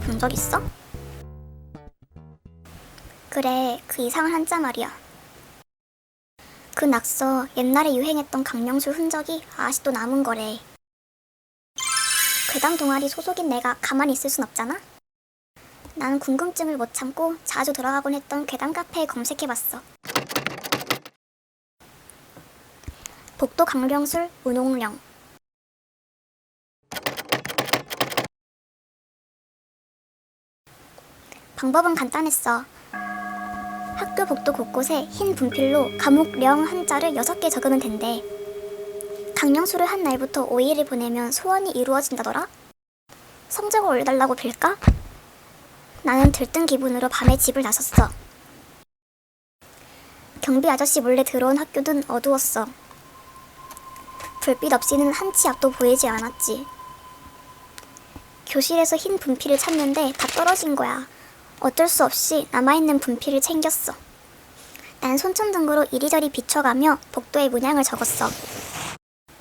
본 적 있어? 그래, 그 이상한 한자 말이야. 그 낙서 옛날에 유행했던 강령술 흔적이 아직도 남은 거래. 괴담 동아리 소속인 내가 가만히 있을 순 없잖아? 나는 궁금증을 못 참고 자주 들어가곤 했던 괴담 카페에 검색해봤어. 복도 강령술 운홍령. 방법은 간단했어. 학교 복도 곳곳에 흰 분필로 감옥령 한자를 6개 적으면 된대. 강령술을 한 날부터 5일을 보내면 소원이 이루어진다더라? 성적을 올려달라고 빌까? 나는 들뜬 기분으로 밤에 집을 나섰어. 경비 아저씨 몰래 들어온 학교는 어두웠어. 불빛 없이는 한 치 앞도 보이지 않았지. 교실에서 흰 분필을 찾는데 다 떨어진 거야. 어쩔 수 없이 남아있는 분필을 챙겼어. 난 손전등으로 이리저리 비춰가며 복도의 문양을 적었어.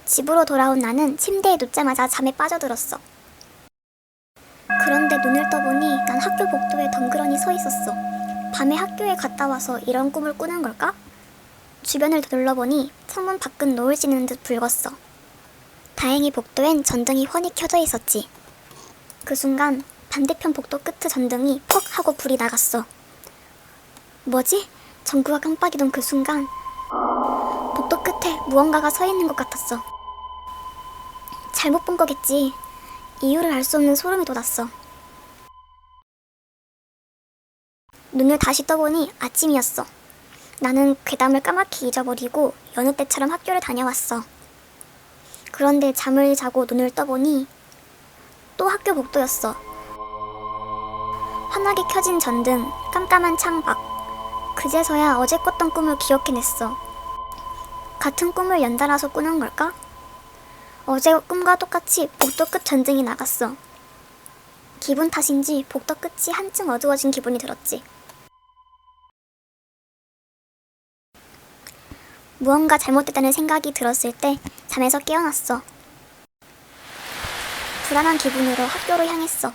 집으로 돌아온 나는 침대에 눕자마자 잠에 빠져들었어. 그런데 눈을 떠보니 난 학교 복도에 덩그러니 서 있었어. 밤에 학교에 갔다 와서 이런 꿈을 꾸는 걸까? 주변을 둘러보니 창문 밖은 노을 지는 듯 붉었어. 다행히 복도엔 전등이 훤히 켜져 있었지. 그 순간 반대편 복도 끝의 전등이 퍽 하고 불이 나갔어. 뭐지? 전구가 깜빡이던 그 순간 복도 끝에 무언가가 서 있는 것 같았어. 잘못 본 거겠지. 이유를 알 수 없는 소름이 돋았어. 눈을 다시 떠보니 아침이었어. 나는 괴담을 까맣게 잊어버리고 여느 때처럼 학교를 다녀왔어. 그런데 잠을 자고 눈을 떠보니 또 학교 복도였어. 환하게 켜진 전등, 깜깜한 창밖. 그제서야 어제 꿨던 꿈을 기억해냈어. 같은 꿈을 연달아서 꾸는 걸까? 어제 꿈과 똑같이 복도 끝 전등이 나갔어. 기분 탓인지 복도 끝이 한층 어두워진 기분이 들었지. 무언가 잘못됐다는 생각이 들었을 때 잠에서 깨어났어. 불안한 기분으로 학교로 향했어.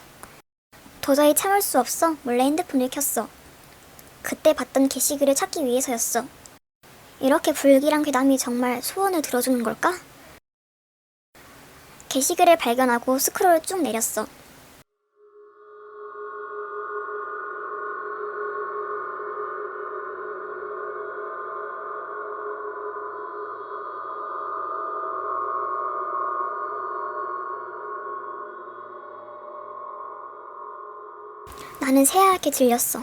도저히 참을 수 없어 몰래 핸드폰을 켰어. 그때 봤던 게시글을 찾기 위해서였어. 이렇게 불길한 괴담이 정말 소원을 들어주는 걸까? 게시글을 발견하고 스크롤을 쭉 내렸어. 나는 새하얗게 들렸어.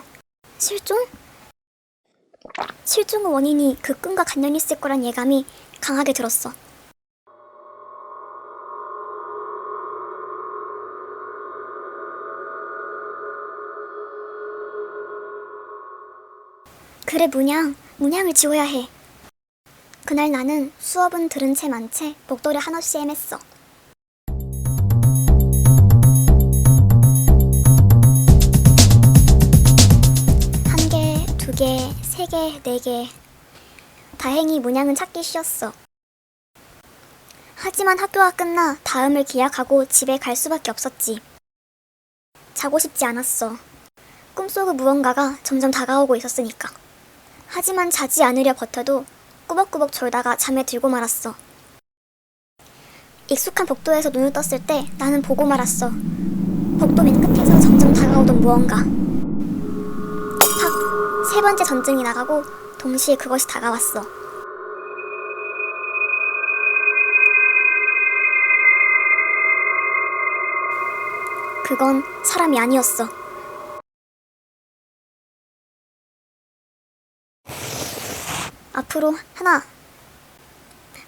실종? 실종의 원인이 그 꿈과 관련이 있을 거란 예감이 강하게 들었어. 그래, 문양을 지워야 해. 그날 나는 수업은 들은 채 만 채 복도를 한없이 헤맸어. 한 개, 두 개, 세 개, 네 개. 다행히 문양은 찾기 쉬웠어. 하지만 학교가 끝나 다음을 기약하고 집에 갈 수밖에 없었지. 자고 싶지 않았어. 꿈속의 무언가가 점점 다가오고 있었으니까. 하지만 자지 않으려 버텨도 꾸벅꾸벅 졸다가 잠에 들고 말았어. 익숙한 복도에서 눈을 떴을 때 나는 보고 말았어. 복도 맨 끝에서 점점 다가오던 무언가. 팍! 3번째 전등이 나가고 동시에 그것이 다가왔어. 그건 사람이 아니었어. 앞으로 하나.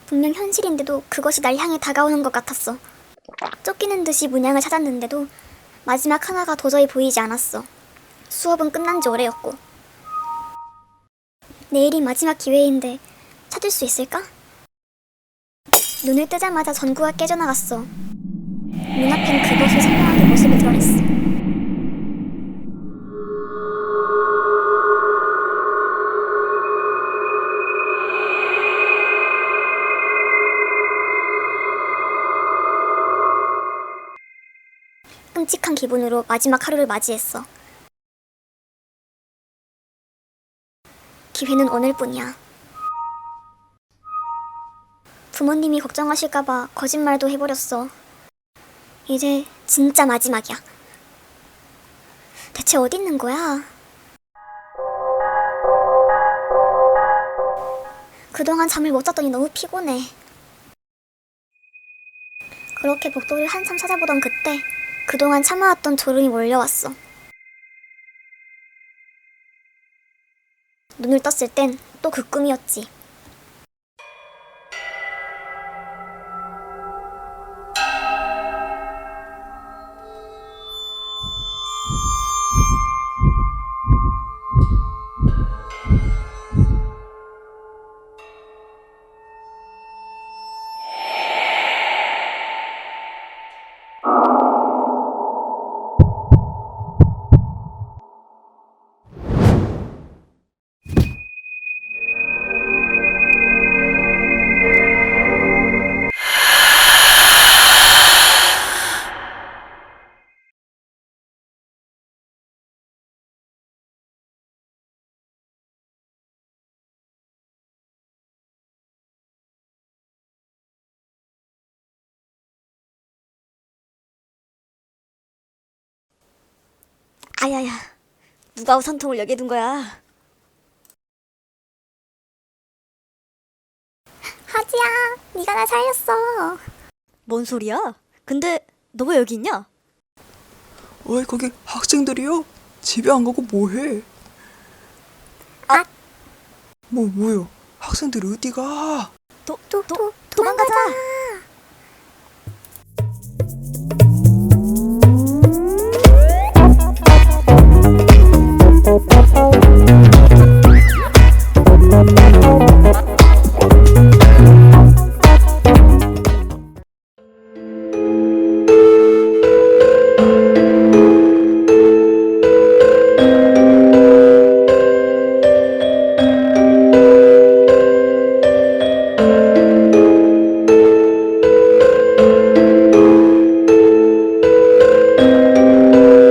분명 현실인데도 그것이 날 향해 다가오는 것 같았어. 쫓기는 듯이 문양을 찾았는데도 마지막 하나가 도저히 보이지 않았어. 수업은 끝난 지 오래였고. 내일이 마지막 기회인데 찾을 수 있을까? 눈을 뜨자마자 전구가 깨져나갔어. 눈앞엔 그것이 선명하게 모습을 드러냈어. 끔찍한 기분으로 마지막 하루를 맞이했어. 기회는 오늘뿐이야. 부모님이 걱정하실까봐 거짓말도 해버렸어. 이제 진짜 마지막이야. 대체 어디 있는 거야? 그동안 잠을 못 잤더니 너무 피곤해. 그렇게 복도를 한참 찾아보던 그때 그동안 참아왔던 졸음이 몰려왔어. 눈을 떴을 땐 또 그 꿈이었지. 아야야, 누가 우산통을 여기에 둔 거야? 하지야, 네가 날 살렸어. 뭔 소리야? 근데 너 왜 여기 있냐? 어이, 거기 학생들이요? 집에 안 가고 뭐해? 아. 뭐요? 학생들 어디가? 도망가자.